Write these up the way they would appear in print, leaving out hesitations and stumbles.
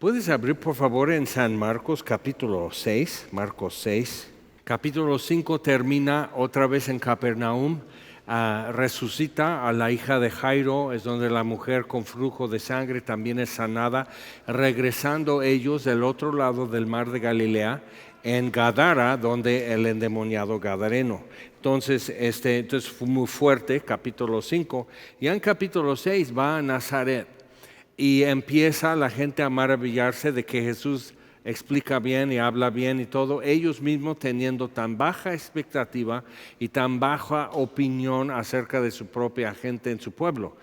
¿Puedes abrir por favor en San Marcos capítulo 6, Marcos 6? Capítulo 5 termina otra vez en Capernaum. Resucita a la hija de Jairo, es donde la mujer con flujo de sangre también es sanada, regresando ellos del otro lado del mar de Galilea, en Gadara, donde el endemoniado gadareno. Entonces fue muy fuerte, capítulo 5. Y en capítulo 6 va a Nazaret y empieza la gente a maravillarse de que Jesús explica bien y habla bien y todo, ellos mismos teniendo tan baja expectativa y tan baja opinión acerca de su propia gente en su pueblo.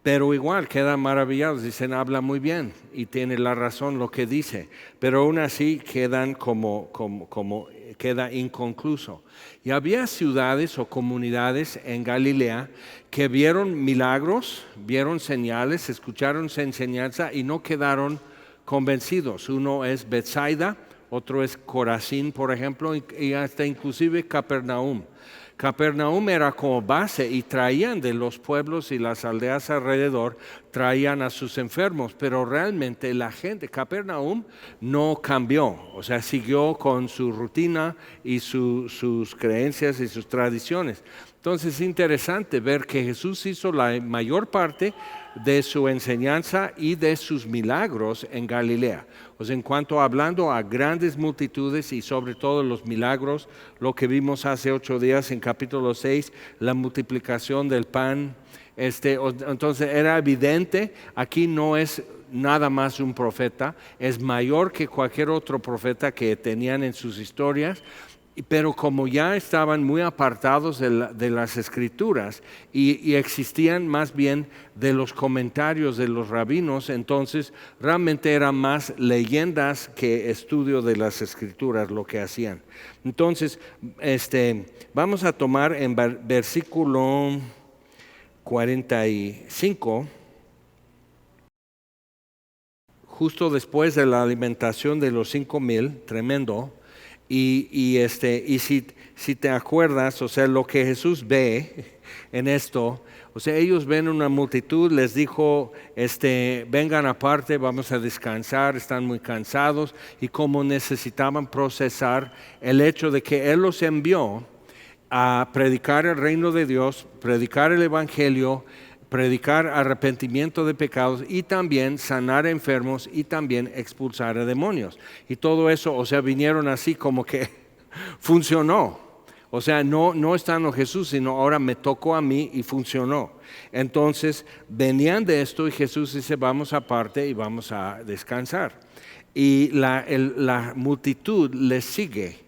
Pero igual quedan maravillados, dicen, habla muy bien y tiene la razón lo que dice, pero aún así quedan queda inconcluso. Y había ciudades o comunidades en Galilea que vieron milagros, vieron señales, escucharon su enseñanza y no quedaron convencidos. Uno es Betsaida, otro es Corazín, por ejemplo, y hasta inclusive Capernaum. Capernaum era como base y traían de los pueblos y las aldeas alrededor, traían a sus enfermos, pero realmente la gente, Capernaum no cambió, o sea, siguió con su rutina y sus creencias y sus tradiciones. Entonces es interesante ver que Jesús hizo la mayor parte de su enseñanza y de sus milagros en Galilea. O sea, en cuanto hablando a grandes multitudes y sobre todo los milagros, lo que vimos hace 8 días en capítulo 6, la multiplicación del pan. Entonces era evidente, aquí no es nada más un profeta, es mayor que cualquier otro profeta que tenían en sus historias. Pero como ya estaban muy apartados de las escrituras y existían más bien de los comentarios de los rabinos, entonces realmente eran más leyendas que estudio de las escrituras lo que hacían. Entonces, vamos a tomar en versículo 45, justo después de la alimentación de los 5,000, tremendo. Y si te acuerdas, o sea, lo que Jesús ve en esto, o sea, ellos ven una multitud, les dijo, vengan aparte, vamos a descansar, están muy cansados, y como necesitaban procesar el hecho de que Él los envió a predicar el reino de Dios, predicar el evangelio, predicar arrepentimiento de pecados y también sanar enfermos y también expulsar a demonios. Y todo eso, o sea, vinieron así como que funcionó. O sea, no estando Jesús, sino ahora me tocó a mí y funcionó. Entonces, venían de esto y Jesús dice, vamos aparte y vamos a descansar. Y la multitud les sigue.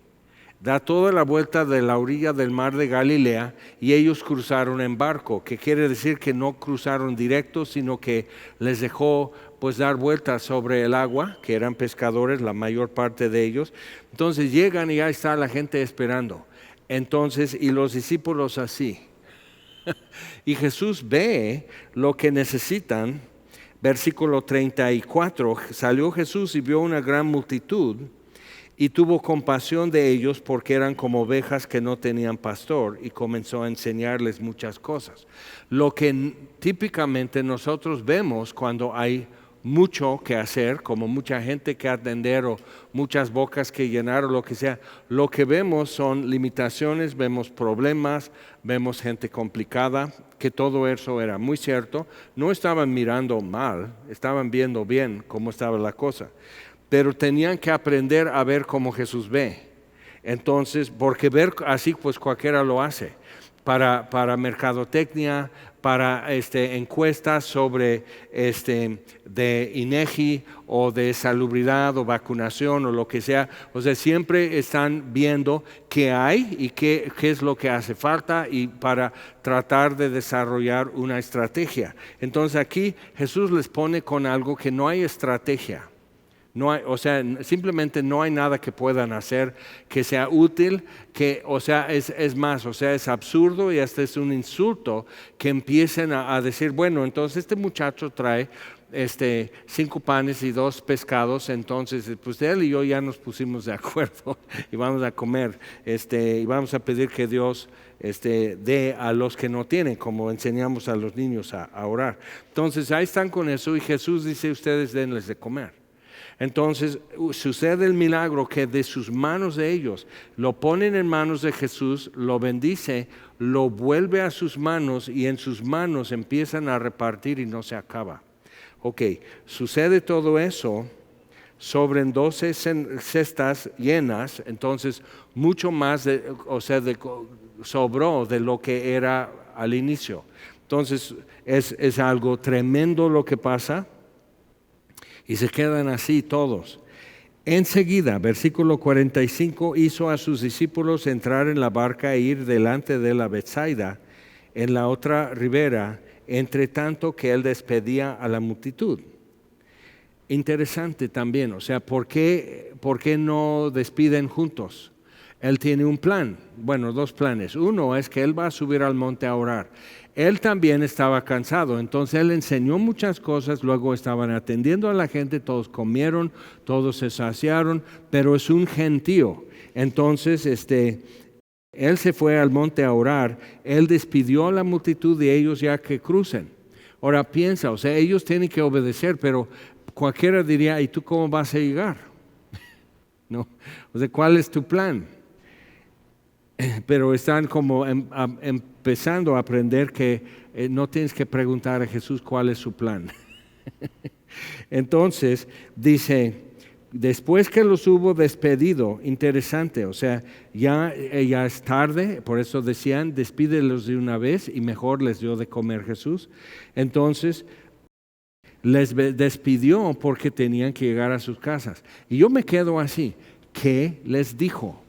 Da toda la vuelta de la orilla del mar de Galilea y ellos cruzaron en barco, que quiere decir que no cruzaron directo, sino que les dejó pues dar vueltas sobre el agua, que eran pescadores, la mayor parte de ellos. Entonces llegan y ahí está la gente esperando. Entonces, y los discípulos así. Y Jesús ve lo que necesitan. Versículo 34, salió Jesús y vio una gran multitud y tuvo compasión de ellos porque eran como ovejas que no tenían pastor y comenzó a enseñarles muchas cosas. Lo que típicamente nosotros vemos cuando hay mucho que hacer, como mucha gente que atender o muchas bocas que llenar o lo que sea, lo que vemos son limitaciones, vemos problemas, vemos gente complicada, que todo eso era muy cierto. No estaban mirando mal, estaban viendo bien cómo estaba la cosa. Pero tenían que aprender a ver como Jesús ve. Entonces, porque ver así, pues cualquiera lo hace. Para mercadotecnia, para encuestas sobre de INEGI o de salubridad o vacunación o lo que sea. O sea, siempre están viendo qué hay y qué es lo que hace falta y para tratar de desarrollar una estrategia. Entonces aquí Jesús les pone con algo que no hay estrategia. No hay, o sea, simplemente no hay nada que puedan hacer que sea útil, que, o sea, es más, o sea, es absurdo y hasta es un insulto que empiecen a decir, bueno, entonces este muchacho trae 5 panes y 2 pescados, entonces pues él y yo ya nos pusimos de acuerdo y vamos a comer, y vamos a pedir que Dios dé a los que no tienen, como enseñamos a los niños a orar. Entonces ahí están con eso y Jesús dice, ustedes denles de comer. Entonces sucede el milagro que de sus manos de ellos, lo ponen en manos de Jesús, lo bendice, lo vuelve a sus manos y en sus manos empiezan a repartir y no se acaba. Ok, sucede todo eso, sobren 12 cestas llenas, entonces mucho más, sobró de lo que era al inicio. Entonces es algo tremendo lo que pasa y se quedan así todos. Enseguida, versículo 45, hizo a sus discípulos entrar en la barca e ir delante de la Betsaida, en la otra ribera, entre tanto que él despedía a la multitud. Interesante también, o sea, ¿por qué no despiden juntos? Él tiene un plan, bueno, dos planes. Uno es que él va a subir al monte a orar. Él también estaba cansado, entonces él enseñó muchas cosas, luego estaban atendiendo a la gente, todos comieron, todos se saciaron, pero es un gentío. Entonces, él se fue al monte a orar, él despidió a la multitud de ellos ya que crucen. Ahora piensa, o sea, ellos tienen que obedecer, pero cualquiera diría, ¿y tú cómo vas a llegar? ¿No? O sea, ¿cuál es tu plan? Pero están como empezando a aprender que no tienes que preguntar a Jesús cuál es su plan. Entonces, dice, después que los hubo despedido, interesante, o sea, ya es tarde, por eso decían, despídelos de una vez y mejor les dio de comer Jesús. Entonces, les despidió porque tenían que llegar a sus casas. Y yo me quedo así, ¿qué les dijo?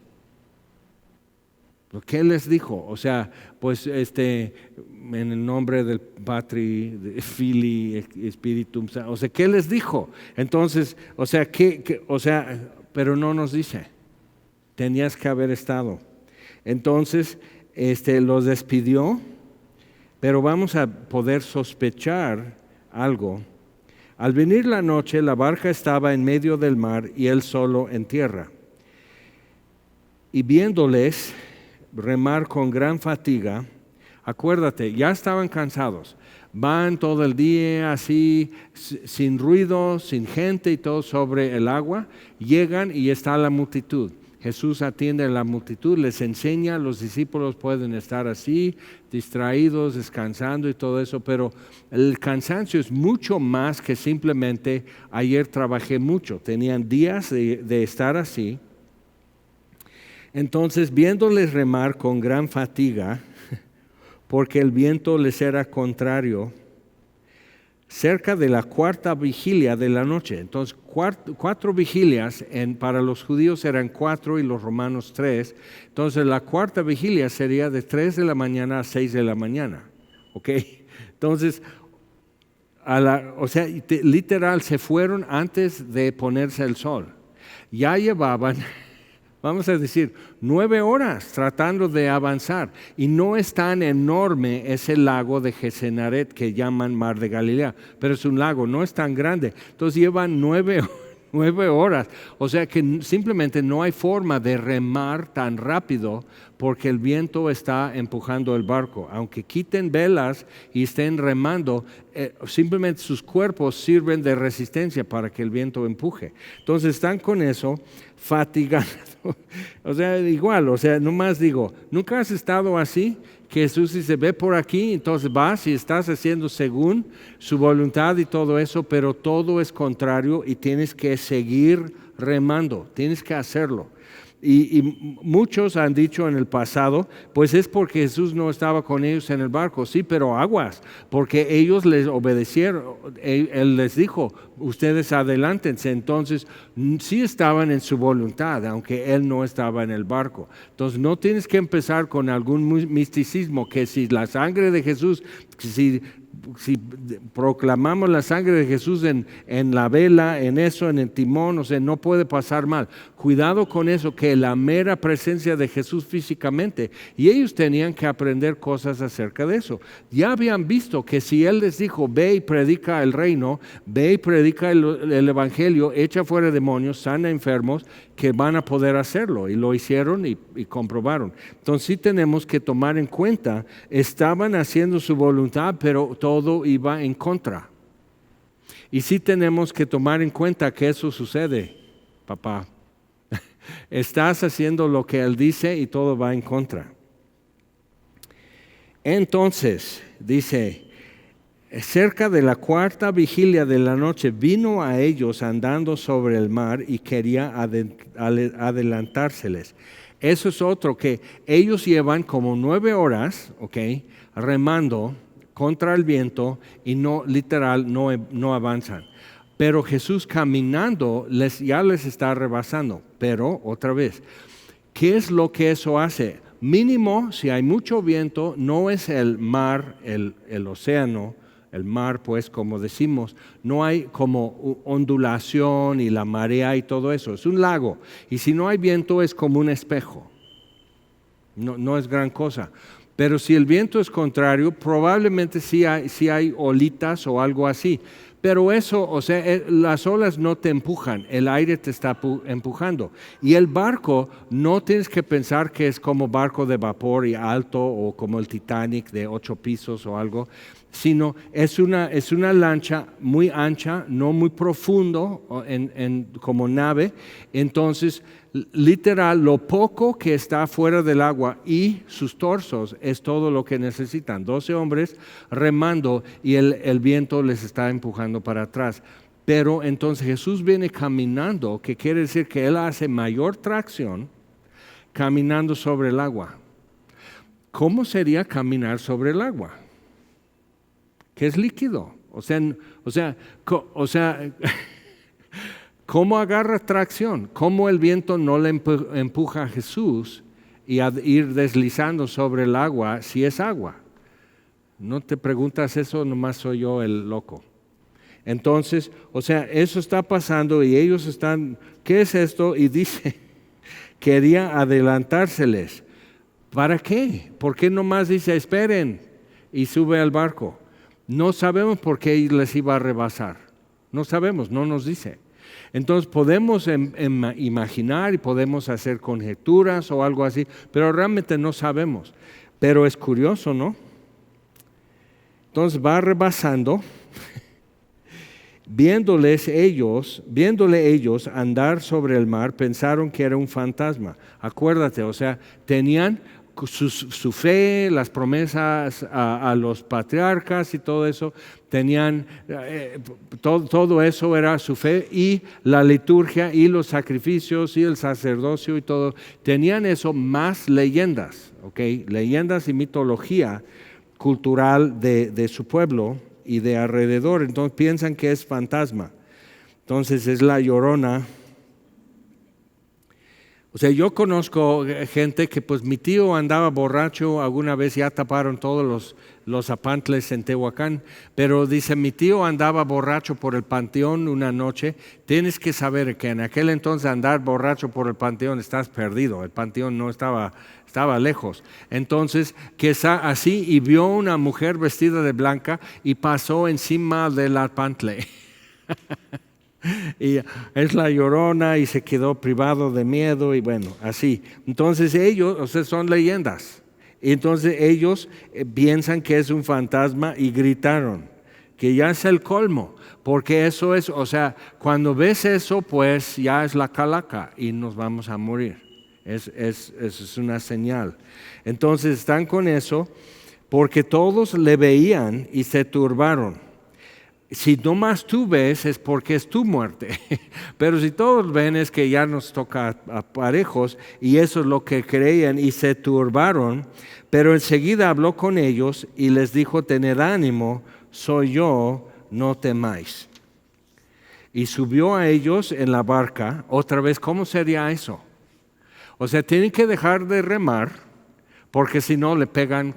¿Qué les dijo? O sea, pues en el nombre del Patri, Filii, Spiritum, o sea, ¿qué les dijo? Entonces, o sea, pero no nos dice. Tenías que haber estado. Entonces, los despidió, pero vamos a poder sospechar algo. Al venir la noche, la barca estaba en medio del mar y él solo en tierra. Y viéndoles remar con gran fatiga, acuérdate, ya estaban cansados, van todo el día así, sin ruido, sin gente y todo sobre el agua, llegan y está la multitud. Jesús atiende a la multitud, les enseña, los discípulos pueden estar así, distraídos, descansando y todo eso, pero el cansancio es mucho más que simplemente ayer trabajé mucho, tenían días de estar así. Entonces, viéndoles remar con gran fatiga, porque el viento les era contrario, cerca de la cuarta vigilia de la noche. Entonces, cuatro vigilias, para los judíos eran 4 y los romanos 3. Entonces, la cuarta vigilia sería de 3 de la mañana a 6 de la mañana. ¿Ok? Entonces, literal, se fueron antes de ponerse el sol. Ya llevaban, vamos a decir, 9 horas tratando de avanzar. Y no es tan enorme ese lago de Genesaret que llaman Mar de Galilea, pero es un lago, no es tan grande. Entonces llevan 9 horas. O sea que simplemente no hay forma de remar tan rápido porque el viento está empujando el barco. Aunque quiten velas y estén remando, simplemente sus cuerpos sirven de resistencia para que el viento empuje. Entonces están con eso, fatigados. O sea, igual, nomás digo, ¿nunca has estado así? Que Jesús dice, ve por aquí, entonces vas y estás haciendo según su voluntad y todo eso, pero todo es contrario y tienes que seguir remando, tienes que hacerlo. Y muchos han dicho en el pasado, pues es porque Jesús no estaba con ellos en el barco. Sí, pero aguas, porque ellos les obedecieron. Él les dijo, ustedes adelántense. Entonces, sí estaban en su voluntad, aunque Él no estaba en el barco. Entonces, no tienes que empezar con algún misticismo, que si la sangre de Jesús, si proclamamos la sangre de Jesús en la vela, en eso, en el timón, no puede pasar mal. Cuidado con eso, que la mera presencia de Jesús físicamente, y ellos tenían que aprender cosas acerca de eso. Ya habían visto que si Él les dijo, ve y predica el reino, ve y predica el evangelio, echa fuera demonios, sana enfermos, que van a poder hacerlo, y lo hicieron y comprobaron. Entonces sí tenemos que tomar en cuenta, estaban haciendo su voluntad, pero todo iba en contra. Y sí tenemos que tomar en cuenta que eso sucede, papá. Estás haciendo lo que Él dice y todo va en contra. Entonces, dice, cerca de la cuarta vigilia de la noche vino a ellos andando sobre el mar y quería adelantárseles. Eso es otro, que ellos llevan como 9 horas, remando contra el viento y no avanzan. Pero Jesús caminando ya les está rebasando. Pero otra vez, ¿qué es lo que eso hace? Mínimo, si hay mucho viento, no es el mar, el océano, el mar, pues como decimos, no hay como ondulación y la marea y todo eso, es un lago. Y si no hay viento es como un espejo, no es gran cosa. Pero si el viento es contrario, probablemente sí hay olitas o algo así. Pero eso, o sea, las olas no te empujan, el aire te está empujando. Y el barco, no tienes que pensar que es como barco de vapor y alto o como el Titanic de 8 pisos o algo, sino es una lancha muy ancha, no muy profundo como nave. Entonces, literal, lo poco que está fuera del agua y sus torsos es todo lo que necesitan. 12 hombres remando y el viento les está empujando para atrás. Pero entonces Jesús viene caminando, que quiere decir que Él hace mayor tracción caminando sobre el agua. ¿Cómo sería caminar sobre el agua? Que es líquido. O sea, ¿cómo agarra tracción? ¿Cómo el viento no le empuja a Jesús y a ir deslizando sobre el agua si es agua? No te preguntas eso, nomás soy yo el loco. Entonces, o sea, eso está pasando y ellos están, ¿qué es esto? Y dice, quería adelantárseles. ¿Para qué? ¿Por qué nomás dice, esperen y sube al barco? No sabemos por qué les iba a rebasar. No sabemos, no nos dice. Entonces podemos imaginar y podemos hacer conjeturas o algo así, pero realmente no sabemos. Pero es curioso, ¿no? Entonces va rebasando, viéndole ellos andar sobre el mar, pensaron que era un fantasma. Acuérdate, o sea, tenían su fe, las promesas a los patriarcas y todo eso, tenían, todo eso era su fe, y la liturgia y los sacrificios y el sacerdocio y todo, tenían eso más leyendas, leyendas y mitología cultural de su pueblo y de alrededor. Entonces piensan que es fantasma. Entonces es la Llorona. O sea, yo conozco gente que pues mi tío andaba borracho, alguna vez ya taparon todos los apantles en Tehuacán, pero dice, mi tío andaba borracho por el panteón una noche. Tienes que saber que en aquel entonces andar borracho por el panteón estás perdido, el panteón no estaba lejos. Entonces, que así, y vio una mujer vestida de blanca y pasó encima del apantle. Y es la Llorona y se quedó privado de miedo y bueno, así. Entonces ellos, o sea, son leyendas. Entonces ellos piensan que es un fantasma y gritaron, que ya es el colmo, porque eso es, o sea, cuando ves eso, pues ya es la calaca y nos vamos a morir. Es una señal. Entonces están con eso porque todos le veían y se turbaron. Si nomás tú ves es porque es tu muerte, pero si todos ven es que ya nos toca a parejos, y eso es lo que creían y se turbaron. Pero enseguida habló con ellos y les dijo, tened ánimo, soy yo, no temáis. Y subió a ellos en la barca. Otra vez, ¿cómo sería eso? O sea, tienen que dejar de remar, porque si no le pegan,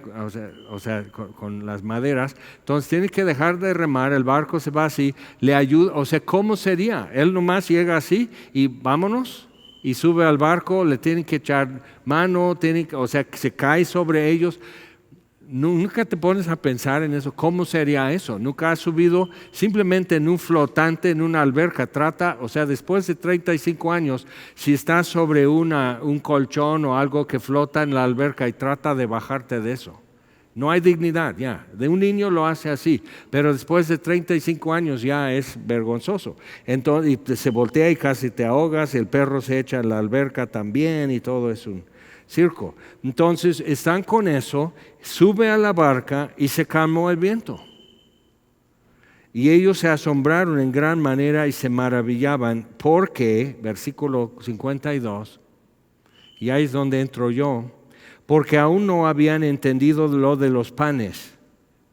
o sea, con las maderas. Entonces tiene que dejar de remar, el barco se va así, le ayuda. O sea, ¿cómo sería? Él nomás llega así y vámonos, y sube al barco, le tienen que echar mano, o sea, se cae sobre ellos. Nunca te pones a pensar en eso, ¿cómo sería eso? Nunca has subido simplemente en un flotante, en una alberca. O sea, después de 35 años, si estás sobre un colchón o algo que flota en la alberca y trata de bajarte de eso, No hay dignidad ya. De un niño lo hace así, pero después de 35 años ya es vergonzoso. Entonces y se voltea y casi te ahogas, el perro se echa a la alberca también y todo es un circo. Entonces están con eso, sube a la barca y se calmó el viento. Y ellos se asombraron en gran manera y se maravillaban porque, versículo 52, y ahí es donde entro yo, porque aún no habían entendido lo de los panes,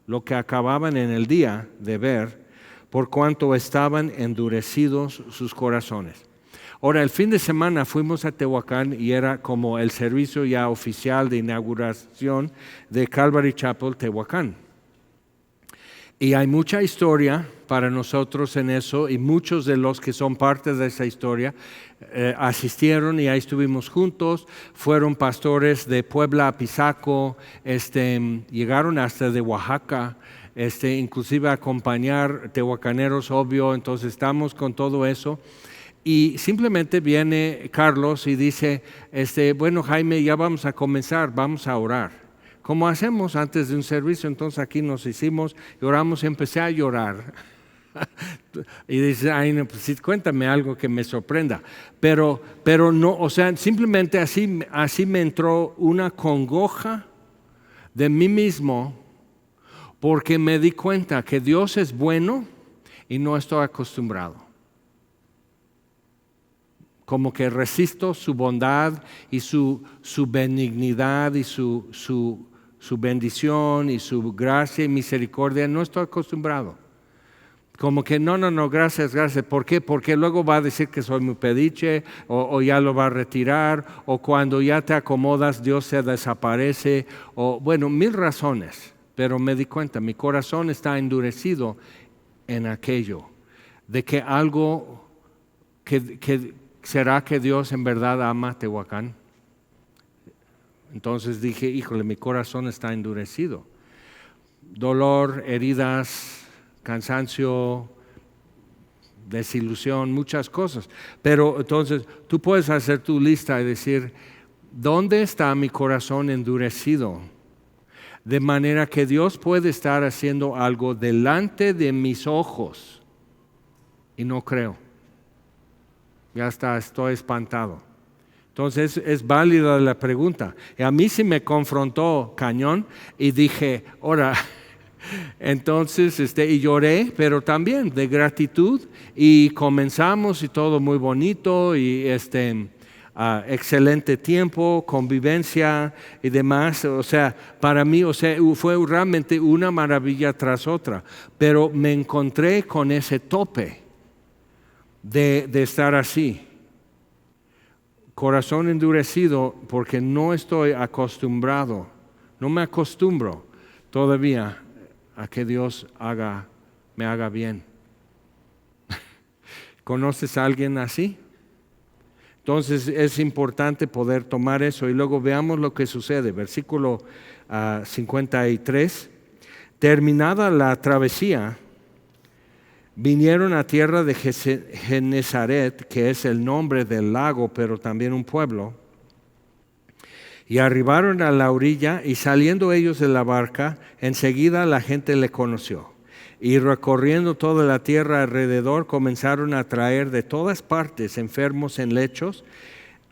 lo que acababan en el día de ver, por cuanto estaban endurecidos sus corazones. Ahora, el fin de semana fuimos a Tehuacán y era como el servicio ya oficial de inauguración de Calvary Chapel Tehuacán. Y hay mucha historia para nosotros en eso y muchos de los que son parte de esa historia asistieron y ahí estuvimos juntos. Fueron pastores de Puebla a Pisaco, llegaron hasta de Oaxaca, inclusive a acompañar tehuacaneros, obvio. Entonces estamos con todo eso. Y simplemente viene Carlos y dice, bueno Jaime, ya vamos a comenzar, vamos a orar. Como hacemos antes de un servicio, entonces aquí nos hicimos y oramos y empecé a llorar. Y dice, ay, no, pues sí, cuéntame algo que me sorprenda. Pero no, o sea, simplemente así me entró una congoja de mí mismo porque me di cuenta que Dios es bueno y no estoy acostumbrado. Como que resisto su bondad y su benignidad y su bendición y su gracia y misericordia, no estoy acostumbrado. Como que no, gracias. ¿Por qué? Porque luego va a decir que soy muy pediche o ya lo va a retirar o cuando ya te acomodas Dios se desaparece o bueno, mil razones. Pero me di cuenta, mi corazón está endurecido en aquello de que algo que ¿será que Dios en verdad ama Tehuacán? Entonces dije, híjole, mi corazón está endurecido. Dolor, heridas, cansancio, desilusión, muchas cosas. Pero entonces tú puedes hacer tu lista y decir, ¿dónde está mi corazón endurecido? De manera que Dios puede estar haciendo algo delante de mis ojos y no creo. Ya está, estoy espantado. Entonces es válida la pregunta. Y a mí sí me confrontó cañón y dije, ahora, entonces, y lloré, pero también de gratitud y comenzamos y todo muy bonito y excelente tiempo, convivencia y demás. O sea, para mí, fue realmente una maravilla tras otra, pero me encontré con ese tope de estar así. Corazón endurecido porque no estoy acostumbrado, no me acostumbro todavía a que Dios me haga bien. ¿Conoces a alguien así? Entonces es importante poder tomar eso y luego veamos lo que sucede. Versículo 53. Terminada la travesía, vinieron a tierra de Genezaret, que es el nombre del lago, pero también un pueblo, y arribaron a la orilla, y saliendo ellos de la barca, enseguida la gente le conoció. Y recorriendo toda la tierra alrededor, comenzaron a traer de todas partes enfermos en lechos,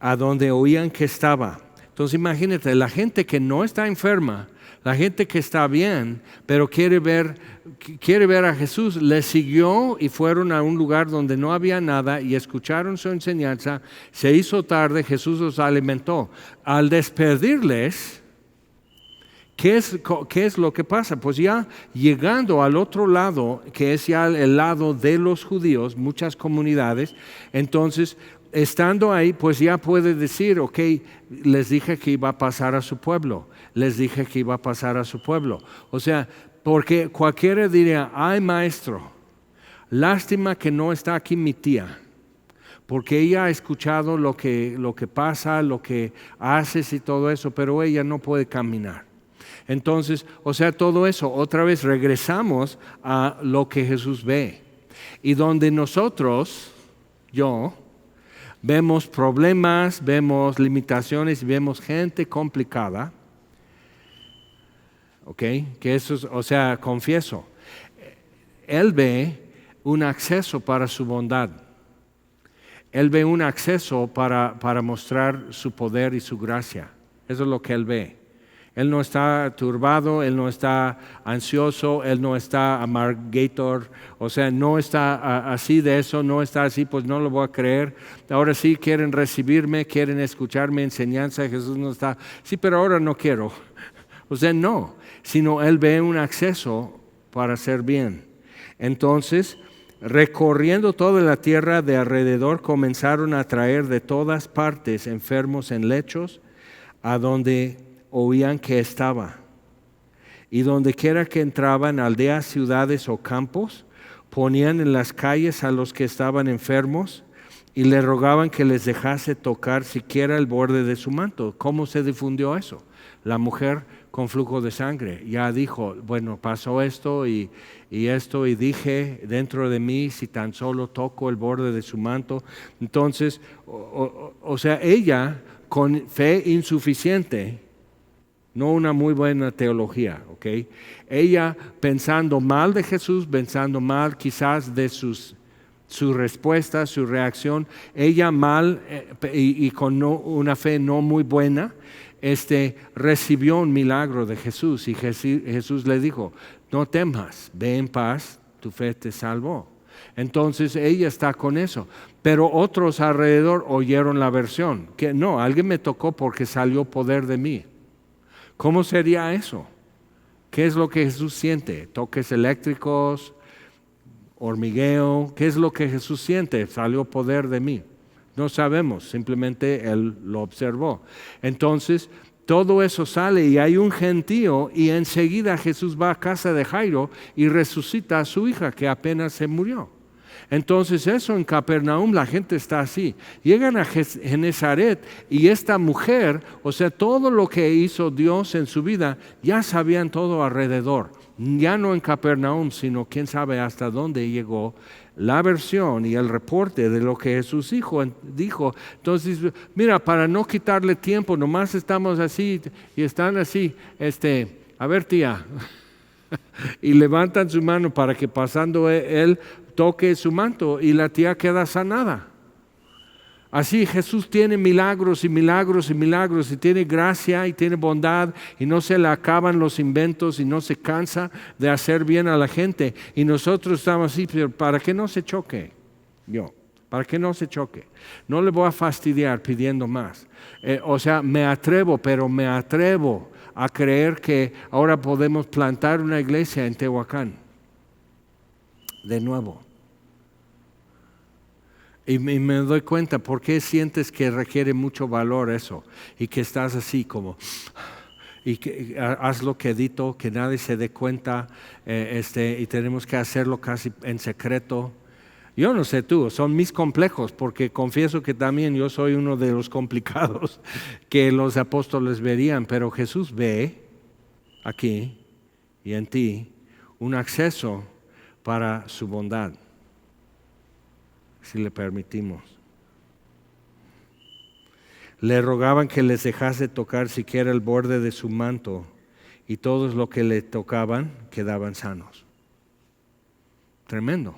a donde oían que estaba. Entonces imagínate, la gente que no está enferma, la gente que está bien, pero quiere ver a Jesús, le siguió y fueron a un lugar donde no había nada y escucharon su enseñanza. Se hizo tarde, Jesús los alimentó. Al despedirles, ¿qué es lo que pasa? Pues ya llegando al otro lado, que es ya el lado de los judíos, muchas comunidades, entonces estando ahí, pues ya puede decir, ok, les dije que iba a pasar a su pueblo, les dije que iba a pasar a su pueblo. O sea, porque cualquiera diría, ay maestro, lástima que no está aquí mi tía, porque ella ha escuchado lo que pasa, lo que haces y todo eso, pero ella no puede caminar. Entonces, o sea, todo eso, otra vez regresamos a lo que Jesús ve. Y donde nosotros, vemos problemas, vemos limitaciones, vemos gente complicada. ¿ok? Que eso es, o sea, confieso. Él ve un acceso para su bondad. Él ve un acceso para mostrar su poder y su gracia. Eso es lo que Él ve. Él no está turbado, Él no está ansioso, Él no está amargator, o sea, no está así de eso, no está así, pues no lo voy a creer. Ahora sí quieren recibirme, quieren escucharme enseñanza, Jesús no está, sí, pero ahora no quiero. O sea, no, sino Él ve un acceso para hacer bien. Entonces, recorriendo toda la tierra de alrededor, comenzaron a traer de todas partes enfermos en lechos, a donde oían que estaba. Y donde quiera que entraban, aldeas, ciudades o campos, ponían en las calles a los que estaban enfermos y le rogaban que les dejase tocar siquiera el borde de su manto. ¿Cómo se difundió eso? La mujer con flujo de sangre ya dijo, bueno, pasó esto y esto, y dije dentro de mí, si tan solo toco el borde de su manto. Entonces, o sea, ella con fe insuficiente, no una muy buena teología, ¿ok? Ella pensando mal de Jesús, pensando mal quizás de su respuesta, su reacción, ella mal y con una fe no muy buena, recibió un milagro de Jesús y Jesús le dijo, no temas, ve en paz, tu fe te salvó. Entonces ella está con eso, pero otros alrededor oyeron la versión, que no, alguien me tocó porque salió poder de mí. ¿Cómo sería eso? ¿Qué es lo que Jesús siente? ¿Toques eléctricos? ¿Hormigueo? ¿Qué es lo que Jesús siente? Salió poder de mí. No sabemos, simplemente Él lo observó. Entonces, todo eso sale y hay un gentío y enseguida Jesús va a casa de Jairo y resucita a su hija que apenas se murió. Entonces eso en Capernaum la gente está así. Llegan a Genezaret y esta mujer, o sea, todo lo que hizo Dios en su vida, ya sabían todo alrededor. Ya no en Capernaum, sino quién sabe hasta dónde llegó la versión y el reporte de lo que Jesús dijo. Entonces, mira, para no quitarle tiempo, nomás estamos así y están así, a ver tía, y levantan su mano para que pasando él toque su manto y la tía queda sanada. Así Jesús tiene milagros y milagros y milagros y tiene gracia y tiene bondad y no se le acaban los inventos y no se cansa de hacer bien a la gente. Y nosotros estamos así, pero para que no se choque, para que no se choque. No le voy a fastidiar pidiendo más. O sea, me atrevo a creer que ahora podemos plantar una iglesia en Tehuacán. De nuevo. Y me doy cuenta por qué sientes que requiere mucho valor eso y que estás así como y que hazlo quedito, que nadie se dé cuenta y tenemos que hacerlo casi en secreto. Yo no sé tú, son mis complejos porque confieso que también yo soy uno de los complicados que los apóstoles verían, pero Jesús ve aquí y en ti un acceso para su bondad. Si le permitimos. Le rogaban que les dejase tocar siquiera el borde de su manto y todos los que le tocaban quedaban sanos. Tremendo.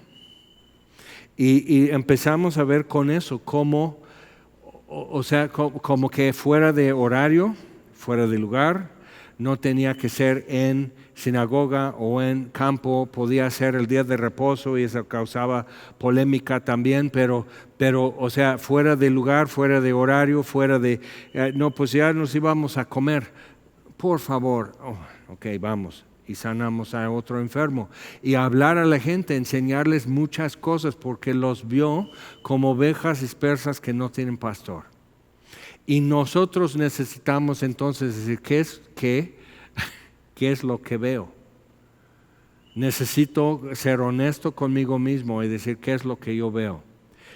Y empezamos a ver con eso cómo, o sea, como que fuera de horario, fuera de lugar, no tenía que ser en sinagoga o en campo, podía ser el día de reposo y eso causaba polémica también, pero o sea, fuera de lugar, fuera de horario, fuera de, no, pues ya nos íbamos a comer, por favor, ok, vamos, y sanamos a otro enfermo, y hablar a la gente, enseñarles muchas cosas, porque los vio como ovejas dispersas que no tienen pastor. Y nosotros necesitamos entonces decir, ¿qué es lo que veo? Necesito ser honesto conmigo mismo y decir, ¿qué es lo que yo veo?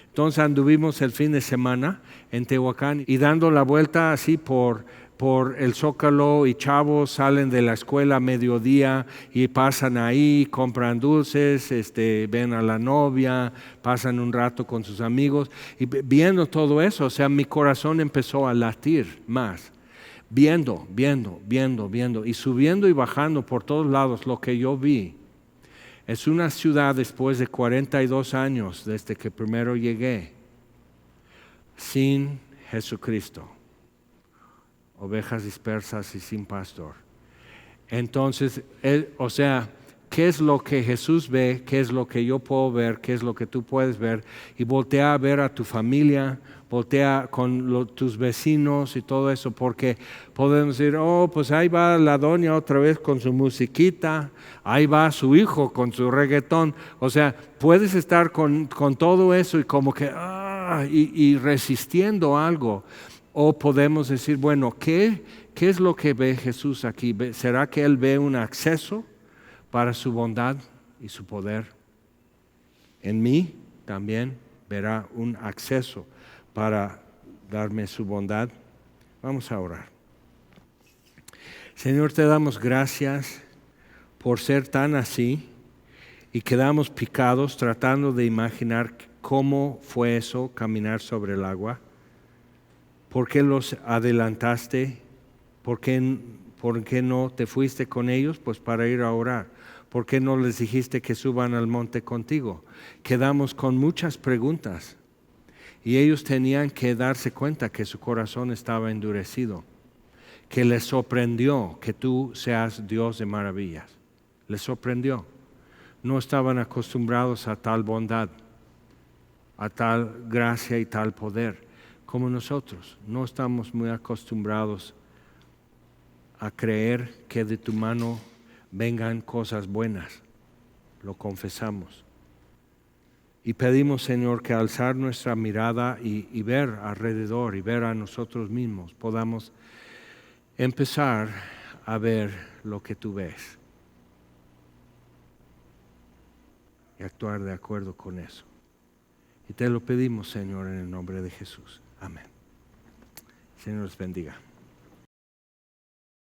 Entonces anduvimos el fin de semana en Tehuacán y dando la vuelta así por el Zócalo y chavos salen de la escuela a mediodía y pasan ahí, compran dulces, ven a la novia, pasan un rato con sus amigos y viendo todo eso, o sea, mi corazón empezó a latir más. viendo, y subiendo y bajando por todos lados. Lo que yo vi es una ciudad después de 42 años desde que primero llegué, sin Jesucristo, ovejas dispersas y sin pastor. Entonces, ¿qué es lo que Jesús ve? ¿Qué es lo que yo puedo ver? ¿Qué es lo que tú puedes ver? Y voltea a ver a tu familia, voltea con tus vecinos y todo eso, porque podemos decir, oh, pues ahí va la doña otra vez con su musiquita, ahí va su hijo con su reggaetón. O sea, puedes estar con todo eso y como que, y resistiendo algo. O podemos decir, bueno, ¿qué es lo que ve Jesús aquí? ¿Será que Él ve un acceso para su bondad y su poder? En mí también verá un acceso para darme su bondad. Vamos a orar. Señor, te damos gracias por ser tan así y quedamos picados tratando de imaginar cómo fue eso, caminar sobre el agua. ¿Por qué los adelantaste? ¿Por qué no te fuiste con ellos? Pues para ir a orar. ¿Por qué no les dijiste que suban al monte contigo? Quedamos con muchas preguntas y ellos tenían que darse cuenta que su corazón estaba endurecido, que les sorprendió que tú seas Dios de maravillas. Les sorprendió. No estaban acostumbrados a tal bondad, a tal gracia y tal poder como nosotros. No estamos muy acostumbrados a creer que de tu mano vengan cosas buenas. Lo confesamos. Y pedimos, Señor, que alzar nuestra mirada y ver alrededor y ver a nosotros mismos, podamos empezar a ver lo que tú ves y actuar de acuerdo con eso. Y te lo pedimos, Señor, en el nombre de Jesús. Amén. Señor los bendiga.